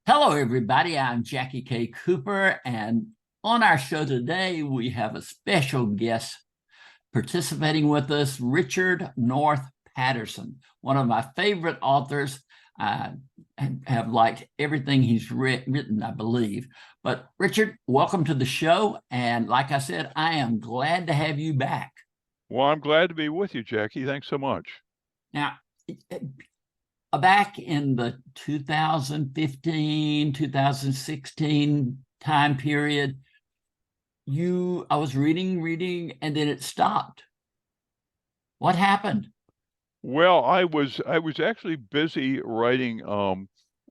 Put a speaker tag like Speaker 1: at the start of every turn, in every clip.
Speaker 1: Hello, everybody. I'm Jackie K. Cooper, and on our show today, we have a special guest participating with us, Richard North Patterson, one of my favorite authors. I have liked everything he's written, I believe. But Richard, welcome to the show. And like I said, I am glad to have you back.
Speaker 2: Well, I'm glad to be with you, Jackie. Thanks so much.
Speaker 1: Now, back in the 2015, 2016 time period, I was reading, and then it stopped. What happened?
Speaker 2: Well, I was actually busy writing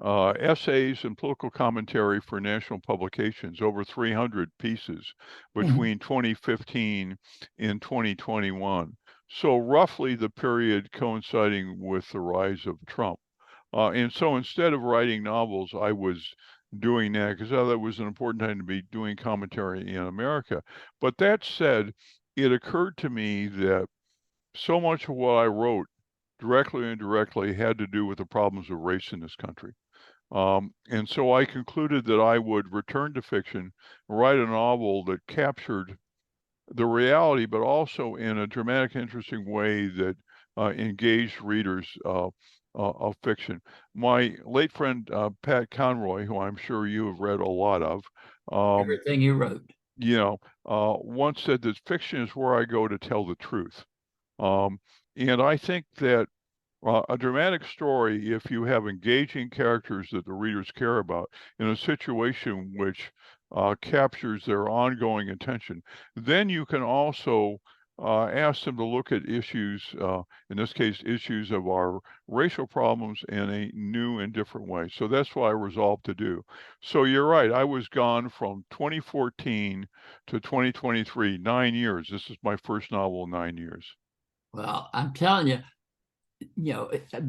Speaker 2: essays and political commentary for national publications, over 300 pieces
Speaker 1: Mhm.
Speaker 2: between 2015 and 2021. So roughly the period coinciding with the rise of Trump. And so instead of writing novels, I was doing that because I thought it was an important time to be doing commentary in America. But that said, it occurred to me that so much of what I wrote, directly and indirectly, had to do with the problems of race in this country. And so I concluded that I would return to fiction, write a novel that captured the reality, but also in a dramatic, interesting way that engaged readers of fiction. My late friend Pat Conroy, who I'm sure you have read a lot of, um,
Speaker 1: Everything you wrote.
Speaker 2: once said that fiction is where I go to tell the truth. Um, and I think that a dramatic story, if you have engaging characters that the readers care about in a situation which captures their ongoing attention, then you can also ask them to look at issues, in this case, issues of our racial problems in a new and different way. So that's what I resolved to do. So you're right. I was gone from 2014 to 2023, 9 years. This is my first novel in 9 years.
Speaker 1: Well, I'm telling you,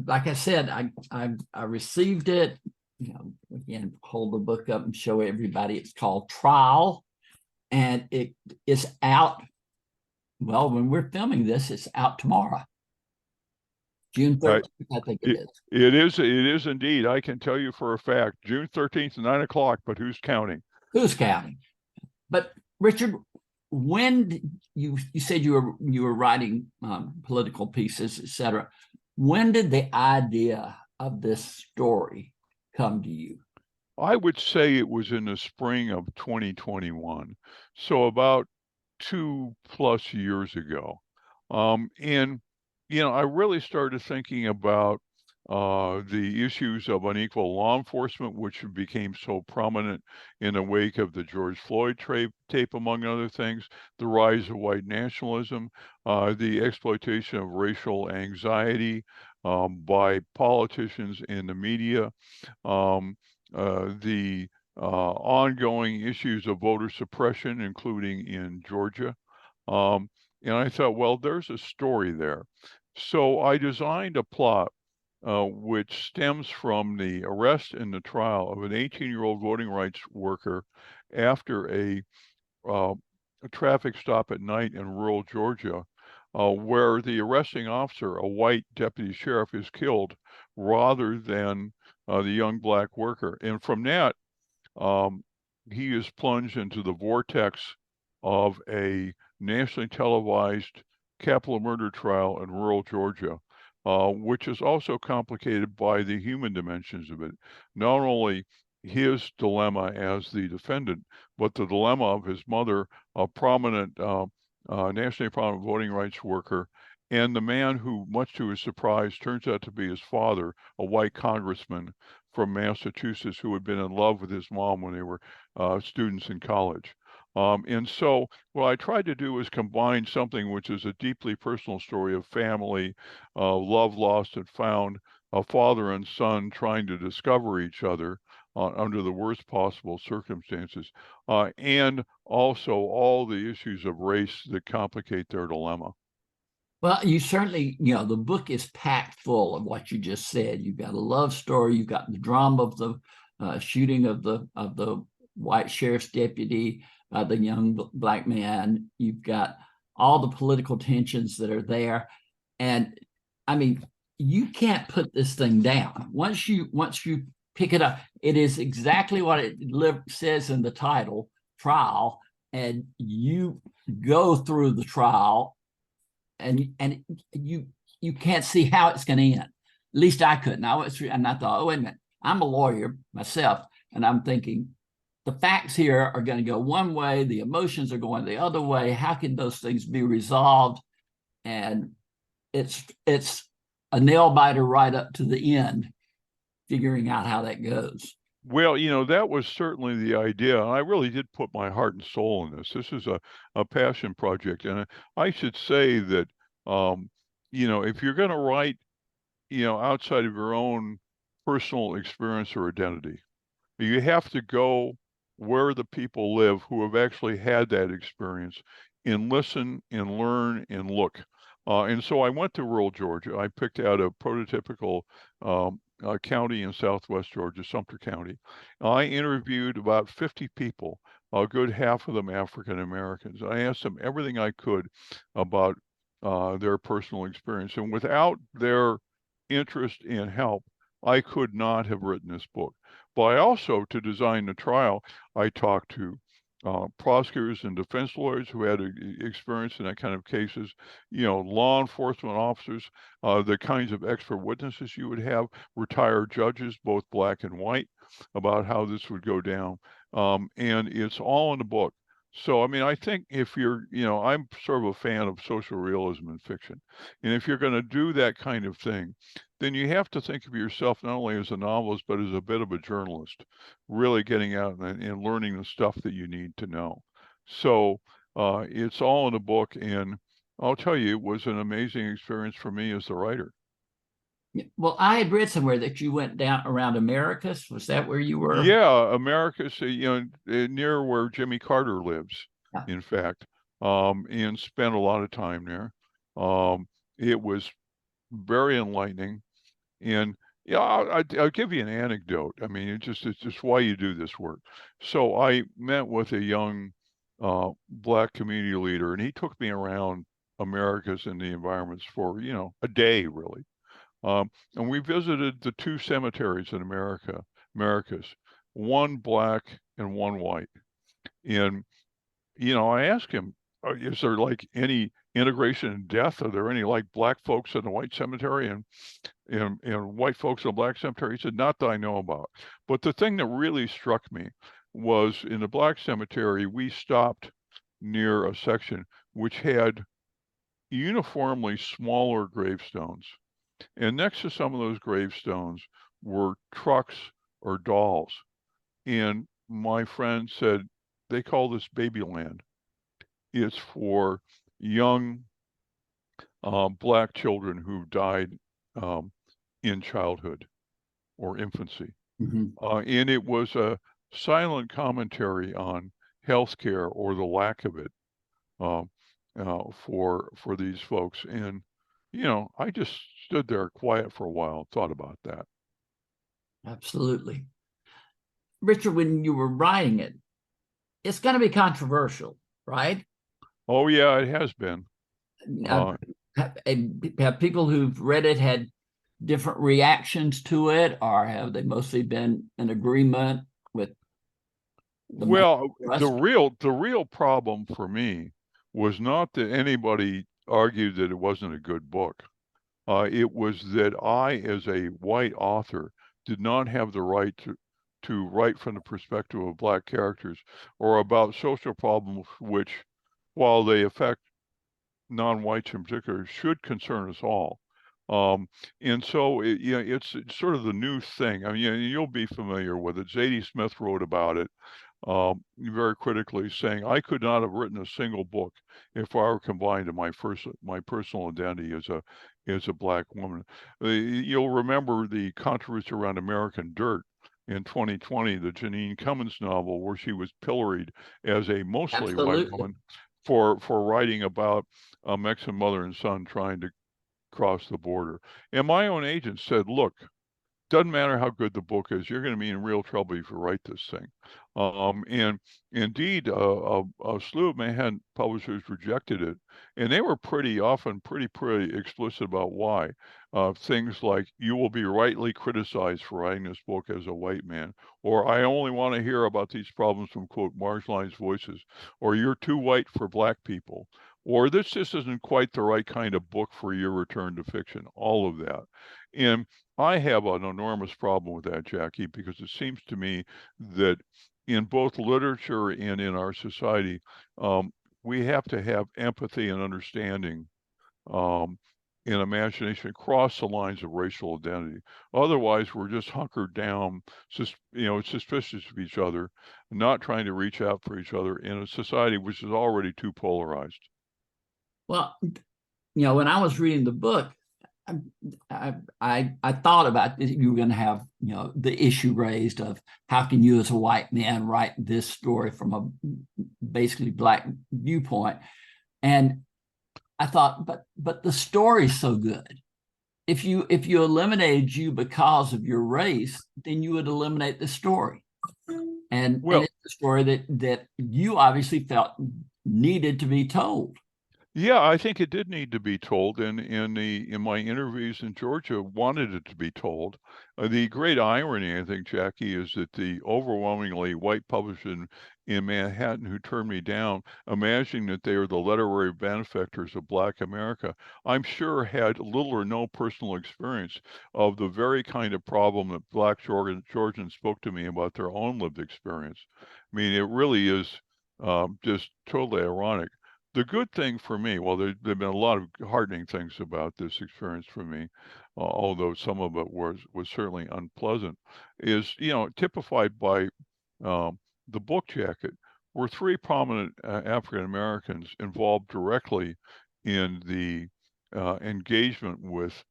Speaker 1: like I said, I received it. Again, hold the book up and show everybody. It's called Trial, and it is out. Well, when we're filming this, it's out tomorrow, June
Speaker 2: Uh,
Speaker 1: 13th, I think it
Speaker 2: It
Speaker 1: is.
Speaker 2: it is indeed. I can tell you for a fact, June 13th, 9 o'clock, but who's counting?
Speaker 1: Who's counting? But Richard, when you said you were writing political pieces, etc. When did the idea of this story come to you?
Speaker 2: I would say it was in the spring of 2021, so about 2+ years ago. And I really started thinking about the issues of unequal law enforcement, which became so prominent in the wake of the George Floyd tape, among other things, the rise of white nationalism, the exploitation of racial anxiety by politicians and the media, um, the ongoing issues of voter suppression, including in Georgia. Um, and I thought, well, there's a story there. So I designed a plot which stems from the arrest and the trial of an 18-year-old voting rights worker after uh, a traffic stop at night in rural Georgia, where the arresting officer, a white deputy sheriff, is killed rather than the young black worker. And from that, um, he is plunged into the vortex of a nationally televised capital murder trial in rural Georgia, which is also complicated by the human dimensions of it. Not only his dilemma as the defendant, but the dilemma of his mother, a prominent, nationally prominent voting rights worker, and the man who, much to his surprise, turns out to be his father, a white congressman from Massachusetts who had been in love with his mom when they were students in college. And so what I tried to do was combine something which is a deeply personal story of family, love lost and found, a father and son trying to discover each other under the worst possible circumstances, and also all the issues of race that complicate their dilemma.
Speaker 1: Well, you certainly, the book is packed full of what you just said. You've got a love story. You've got the drama of the shooting of the white sheriff's deputy, the young black man. You've got all the political tensions that are there, and I mean, you can't put this thing down. Once you pick it up. It is exactly what it says in the title, trial, and you go through the trial, and you can't see how it's going to end. At least I couldn't. And I thought, oh, wait a minute, I'm a lawyer myself, and I'm thinking the facts here are going to go one way, the emotions are going the other way. How can those things be resolved? And it's a nail biter right up to the end, figuring out how that goes.
Speaker 2: Well, that was certainly the idea. I really did put my heart and soul in this. This is a passion project. And I should say that, if you're going to write, outside of your own personal experience or identity, you have to go where the people live who have actually had that experience and listen and learn and look. And so I went to rural Georgia. I picked out a prototypical county in southwest Georgia, Sumter County. I interviewed about 50 people, a good half of them African Americans. I asked them everything I could about their personal experience. And without their interest and help, I could not have written this book. But I also, to design the trial, I talked to prosecutors and defense lawyers who had experience in that kind of cases, law enforcement officers, the kinds of expert witnesses you would have, retired judges, both black and white, about how this would go down. And it's all in the book. So, I think if you're, I'm sort of a fan of social realism in fiction. And if you're going to do that kind of thing, then you have to think of yourself not only as a novelist, but as a bit of a journalist, really getting out and learning the stuff that you need to know. So it's all in the book. And I'll tell you, it was an amazing experience for me as the writer.
Speaker 1: Well, I had read somewhere that you went down around Americas. Was that where you were?
Speaker 2: Yeah, America's, near where Jimmy Carter lives,
Speaker 1: Yeah.
Speaker 2: in fact, and spent a lot of time there. It was very enlightening. And yeah, I'll give you an anecdote. It's just why you do this work. So I met with a young black community leader, and he took me around Americas and the environments for, a day, really. And we visited the two cemeteries in Americas, one black and one white. And, I asked him, is there like any integration in death? Are there any like black folks in the white cemetery and white folks in the black cemetery? He said, not that I know about. But the thing that really struck me was in the black cemetery, we stopped near a section which had uniformly smaller gravestones. And next to some of those gravestones were trucks or dolls. And my friend said, they call this Babyland. It's for young black children who died in childhood or infancy. And it was a silent commentary on healthcare or the lack of it for these folks. And I just stood there quiet for a while, thought about that.
Speaker 1: Absolutely. Richard, when you were writing it, it's going to be controversial, right?
Speaker 2: Oh, yeah, it has been.
Speaker 1: Have people who've read it had different reactions to it, or have they mostly been in agreement with
Speaker 2: the real problem for me was not that anybody argued that it wasn't a good book. It was that I, as a white author, did not have the right to write from the perspective of black characters or about social problems which, while they affect non-whites in particular, should concern us all. And so it's sort of the new thing. You'll be familiar with it. Zadie Smith wrote about it very critically, saying, I could not have written a single book if I were confined to my personal identity as a black woman. You'll remember the controversy around American Dirt in 2020, the Janine Cummins novel, where she was pilloried as a mostly white woman for writing about a Mexican mother and son trying to cross the border. And my own agent said, look, doesn't matter how good the book is, you're going to be in real trouble if you write this thing. And indeed, a slew of Manhattan publishers rejected it, and they were pretty explicit about why. Things like, you will be rightly criticized for writing this book as a white man, or I only want to hear about these problems from, quote, marginalized voices, or you're too white for black people, or this just isn't quite the right kind of book for your return to fiction, all of that. And I have an enormous problem with that, Jackie, because it seems to me that in both literature and in our society, we have to have empathy and understanding and imagination across the lines of racial identity. Otherwise, we're just hunkered down, suspicious of each other, not trying to reach out for each other in a society which is already too polarized.
Speaker 1: Well, when I was reading the book, I thought about this. You were going to have, the issue raised of how can you as a white man write this story from a basically black viewpoint? And I thought, but the story's so good. If you eliminated you because of your race, then you would eliminate the story. And it's a story that you obviously felt needed to be told.
Speaker 2: Yeah, I think it did need to be told, and in my interviews in Georgia, wanted it to be told. The great irony, I think, Jackie, is that the overwhelmingly white publisher in Manhattan who turned me down, imagining that they are the literary benefactors of Black America, I'm sure had little or no personal experience of the very kind of problem that Black Georgians spoke to me about their own lived experience. I mean, it really is just totally ironic. The good thing for me, well, there've been a lot of heartening things about this experience for me, although some of it was certainly unpleasant, is, typified by the book jacket, were three prominent African Americans involved directly in the engagement with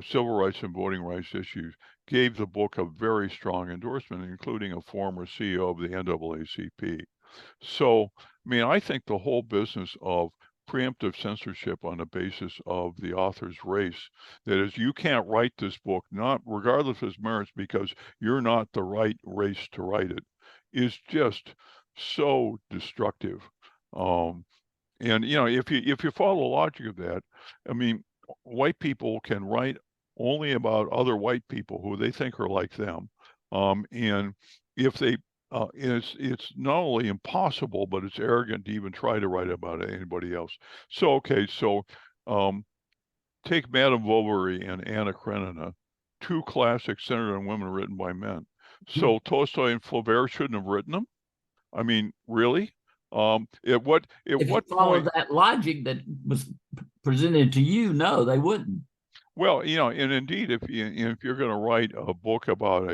Speaker 2: civil rights and voting rights issues, gave the book a very strong endorsement, including a former CEO of the NAACP. So, I mean, I think the whole business of preemptive censorship on the basis of the author's race, that is, you can't write this book, not regardless of its merits, because you're not the right race to write it, is just so destructive. And if you follow the logic of that, I mean, white people can write only about other white people who they think are like them, and if they it's not only impossible, but it's arrogant to even try to write about anybody else. So, okay, so take Madame Bovary and Anna Karenina, two classics centered on women written by men. So Tolstoy and Flaubert shouldn't have written them? I mean, really? At what point?
Speaker 1: That logic that was presented to you, no, they wouldn't.
Speaker 2: Well, and indeed, if you're going to write a book about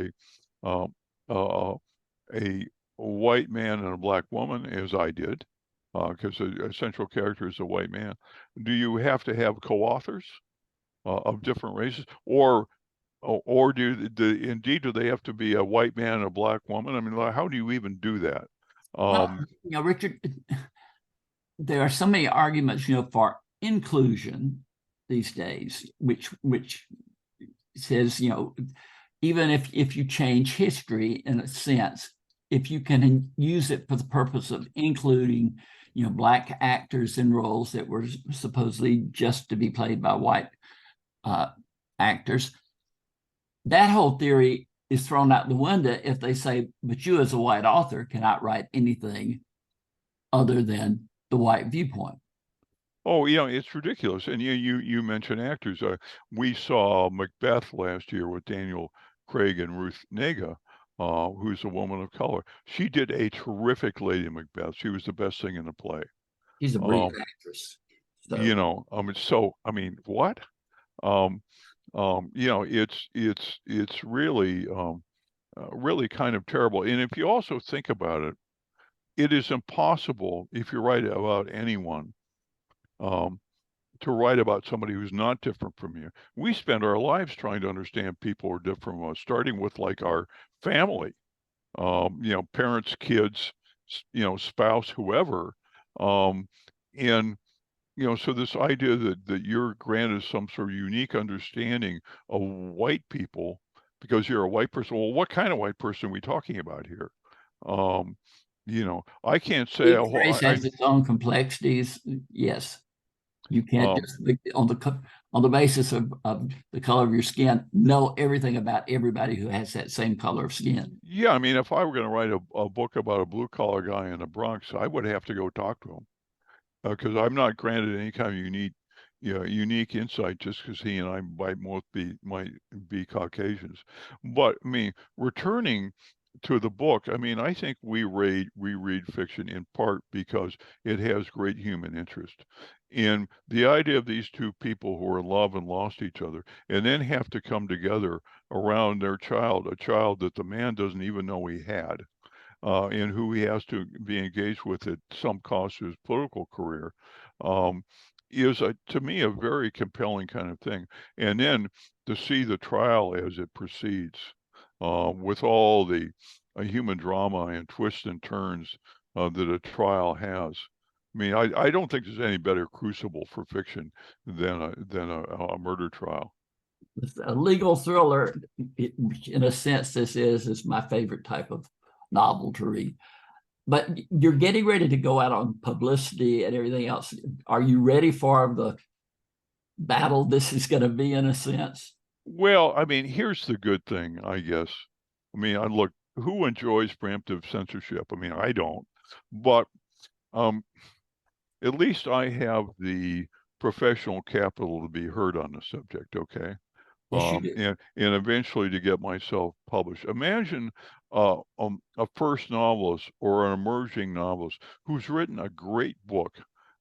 Speaker 2: a white man and a black woman, as I did, because a central character is a white man, do you have to have co-authors of different races, or do they have to be a white man and a black woman? I mean, how do you even do that?
Speaker 1: Richard, there are so many arguments, for inclusion these days, which says, even if you change history in a sense, if you can use it for the purpose of including, black actors in roles that were supposedly just to be played by white actors, that whole theory is thrown out the window if they say, but you as a white author cannot write anything other than the white viewpoint.
Speaker 2: Oh, it's ridiculous. And you mentioned actors. We saw Macbeth last year with Daniel Craig and Ruth Negga, who's a woman of color. She did a terrific Lady Macbeth. She was the best thing in the play.
Speaker 1: She's a brilliant actress.
Speaker 2: So. I mean, what? It's really, really kind of terrible. And if you also think about it, it is impossible, if you write about anyone, to write about somebody who's not different from you. We spend our lives trying to understand people who are different from us, starting with like our family, parents, kids, spouse, whoever. And so this idea that you're granted some sort of unique understanding of white people because you're a white person. Well, what kind of white person are we talking about here? I can't say,
Speaker 1: Each race has its own complexities. Yes, you can't just on the basis of the color of your skin know everything about everybody who has that same color of skin.
Speaker 2: yeah, I mean, if I were going to write a book about a blue collar guy in the Bronx, I would have to go talk to him, because I'm not granted any kind of unique insight just because he and I might be Caucasians. But I mean, returning to the book, I mean, I think we read fiction in part because it has great human interest. And the idea of these two people who are in love and lost each other and then have to come together around their child, a child that the man doesn't even know he had, and who he has to be engaged with at some cost to his political career, is, to me, a very compelling kind of thing. And then to see the trial as it proceeds, with all the human drama and twists and turns that a trial has. I mean, I don't think there's any better crucible for fiction than a murder trial.
Speaker 1: It's a legal thriller. In a sense, this is my favorite type of novel to read. But you're getting ready to go out on Publicity and everything else. Are you ready for the battle this is going to be, in a sense?
Speaker 2: Well, I mean, here's the good thing, I guess. I mean, look, who enjoys preemptive censorship? I mean, I don't, but at least I have the professional capital to be heard on the subject, okay?
Speaker 1: Yes, you do.
Speaker 2: And eventually to get myself published. Imagine a first novelist or an emerging novelist who's written a great book,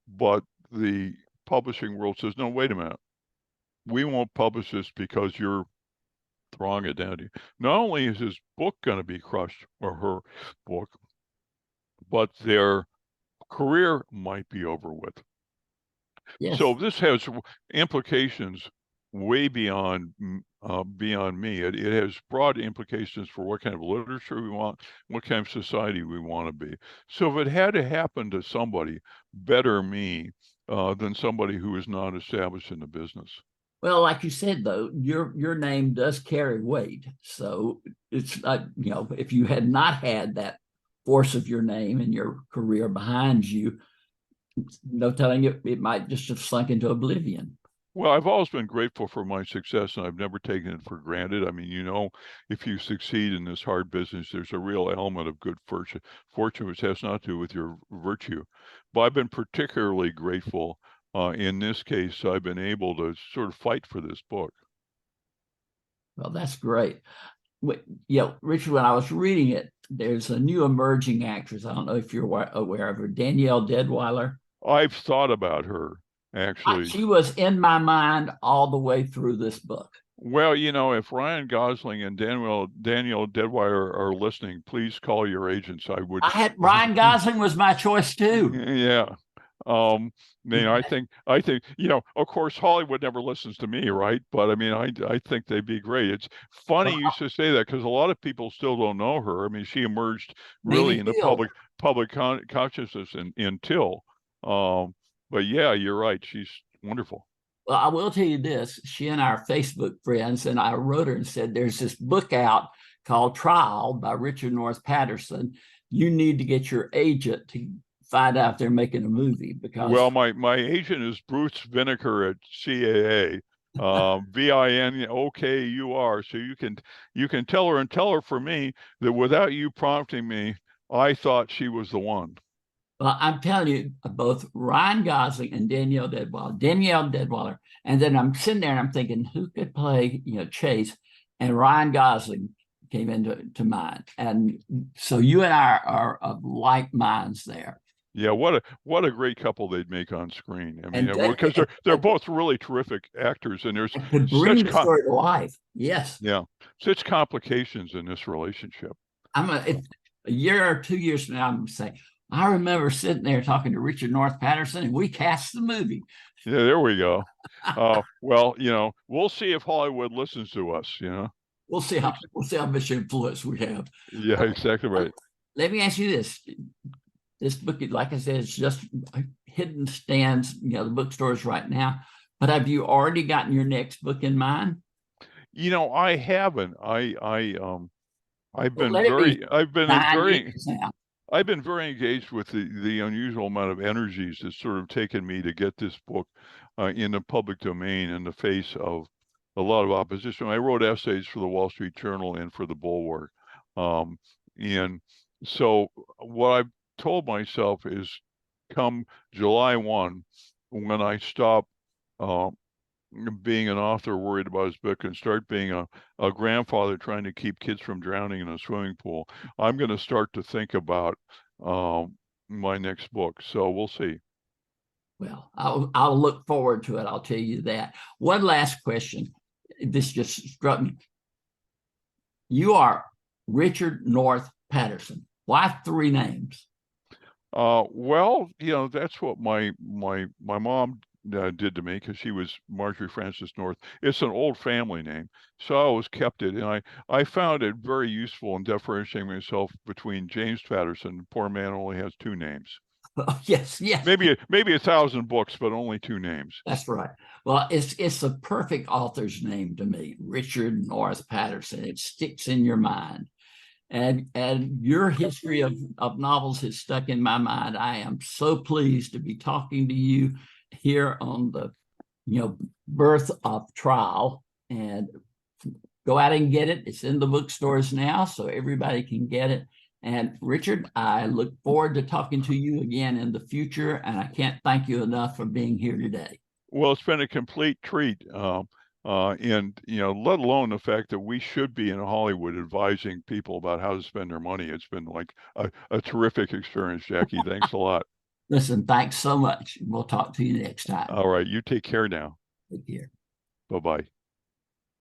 Speaker 2: but the publishing world says, no, wait a minute, we won't publish this because you're the wrong identity. Not only is his book going to be crushed, or her book, but their career might be over with.
Speaker 1: Yes.
Speaker 2: So this has implications way beyond me. It has broad implications for what kind of literature we want, what kind of society we want to be. So if it had to happen to somebody, better me than somebody who is not established in the business.
Speaker 1: Well, like you said, though, your name does carry weight. So it's like, if you had not had that force of your name and your career behind you, no telling it might just have sunk into oblivion.
Speaker 2: Well, I've always been grateful for my success, and I've never taken it for granted. I mean, if you succeed in this hard business, there's a real element of good fortune, which has not to do with your virtue. But I've been particularly grateful. In this case, I've been able to sort of fight for this book.
Speaker 1: Well, that's great. Richard, when I was reading it, there's a new emerging actress. I don't know if you're aware of her, Danielle Deadwyler.
Speaker 2: I've thought about her, actually.
Speaker 1: She was in my mind all the way through this book.
Speaker 2: Well, if Ryan Gosling and Danielle Deadwyler are listening, please call your agents.
Speaker 1: Ryan Gosling was my choice too.
Speaker 2: Yeah. I think, of course, Hollywood never listens to me, right? But I mean, I think they'd be great. It's funny you should say that, because a lot of people still don't know her. I mean, she emerged really in the public consciousness until. But yeah, you're right. She's wonderful.
Speaker 1: Well, I will tell you this. She and our Facebook friends, and I wrote her and said, there's this book out called Trial by Richard North Patterson. You need to get your agent to find out if they're making a movie, because
Speaker 2: my agent is Bruce Vinegar at CAA, VINOKUR. So you can tell her for me that without you prompting me, I thought she was the one.
Speaker 1: Well, I'm telling you, both Ryan Gosling and Danielle Deadwyler, and then I'm sitting there and I'm thinking, who could play Chase? And Ryan Gosling came into mind, and so you and I are of like minds there.
Speaker 2: Yeah, what a great couple they'd make on screen. I mean, because they're both really terrific actors, and there's
Speaker 1: could bring the story to life. Yes.
Speaker 2: Yeah, such complications in this relationship.
Speaker 1: A year or 2 years from now, I'm saying, I remember sitting there talking to Richard North Patterson, and we cast the movie.
Speaker 2: Yeah, there we go. Well, we'll see if Hollywood listens to us.
Speaker 1: We'll see how much influence we have.
Speaker 2: Yeah, exactly right.
Speaker 1: Let me ask you this. This book, like I said, it's just hidden stands, the bookstores right now. But have you already gotten your next book in mind?
Speaker 2: I haven't. I've
Speaker 1: Well,
Speaker 2: been
Speaker 1: let it be
Speaker 2: very, I've been in
Speaker 1: 9 years
Speaker 2: very,
Speaker 1: now.
Speaker 2: I've been very engaged with the unusual amount of energies that's sort of taken me to get this book in the public domain in the face of a lot of opposition. I wrote essays for the Wall Street Journal and for the Bulwark. Um, and so what I've told myself is come July 1, when I stop being an author worried about his book and start being a grandfather trying to keep kids from drowning in a swimming pool, I'm going to start to think about my next book. So we'll see.
Speaker 1: Well, I'll look forward to it. I'll tell you that. One last question. This just struck me. You are Richard North Patterson. Why 3 names?
Speaker 2: Well, that's what my mom did to me, because she was Marjorie Frances North. It's an old family name, so I always kept it, and I found it very useful in differentiating myself between James Patterson. The poor man only has 2 names.
Speaker 1: Oh, yes, yes,
Speaker 2: Maybe 1,000 books, but only 2 names.
Speaker 1: that's right. Well, it's a perfect author's name to me, Richard North Patterson. It sticks in your mind. And your history of novels has stuck in my mind. I am so pleased to be talking to you here on the birth of Trial. And go out and get it. It's in the bookstores now, so everybody can get it. And Richard, I look forward to talking to you again in the future, and I can't thank you enough for being here today.
Speaker 2: Well, it's been a complete treat. And let alone the fact that we should be in Hollywood advising people about how to spend their money. It's been like a terrific experience, Jackie. Thanks a lot.
Speaker 1: Listen, thanks so much. We'll talk to you next time.
Speaker 2: All right, you take care now.
Speaker 1: Take care.
Speaker 2: Bye-bye.